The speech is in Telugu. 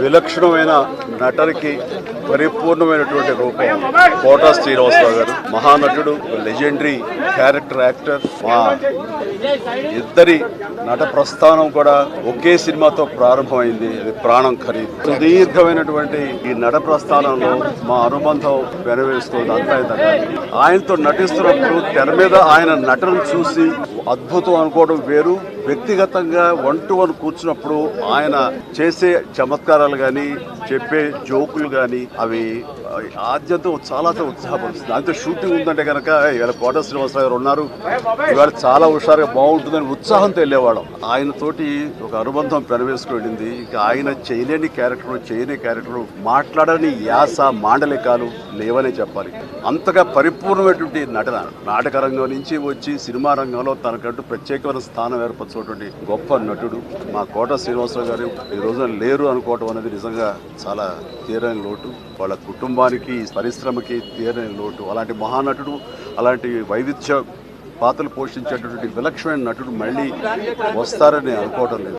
విలక్షణమైన నటనకి పరిపూర్ణమైనటువంటి రూపం కోటా శ్రీనివాసరావు గారు. మహానటుడు, లెజెండరీ క్యారెక్టర్ యాక్టర్. మా ఇద్దరి నట ప్రస్థానం కూడా ఒకే సినిమాతో ప్రారంభమైంది. అది ప్రాణం ఖరీదు. సుదీర్ఘమైనటువంటి ఈ నట ప్రస్థానంలో మా అనుబంధం వెనవేస్తుంది. అంతా ఆయనతో నటిస్తున్నప్పుడు తెర మీద ఆయన నటన చూసి అద్భుతం అనుకోవడం వేరు, వ్యక్తిగతంగా 1-to-1 కూర్చున్నప్పుడు ఆయన చేసే చమత్కారాలు కానీ చెప్పే జోకులు కానీ అవి ఆద్యంతో చాలా ఉత్సాహపరుస్తుంది. అంతే షూటింగ్ ఉందంటే కనుక ఇవాళ కోట శ్రీనివాసరావు గారు ఉన్నారు, ఇవాళ చాలా హుషారుగా బాగుంటుందని ఉత్సాహంతో వెళ్ళేవాళ్ళం. ఆయనతోటి ఒక అనుబంధం పెనవేసుకువెళ్ళింది. ఇక ఆయన చేయలేని క్యారెక్టర్ మాట్లాడని యాస మాండలికాలు లేవనే చెప్పాలి. అంతగా పరిపూర్ణమైనటువంటి నటన. నాటక రంగం నుంచి వచ్చి సినిమా రంగంలో తనకంటూ ప్రత్యేకమైన స్థానం ఏర్పరచుకున్నటువంటి గొప్ప నటుడు మా కోట శ్రీనివాసరావు గారు ఈ రోజున లేరు అనుకోవడం అనేది నిజంగా చాలా తీరని లోటు. వాళ్ళ కుటుంబానికి, పరిశ్రమకి తీరని లోటు. అలాంటి మహానటుడు, అలాంటి వైవిధ్య పాత్రలు పోషించేటటువంటి విలక్షణమైన నటుడు మళ్ళీ వస్తారని అనుకోవడం లేదు.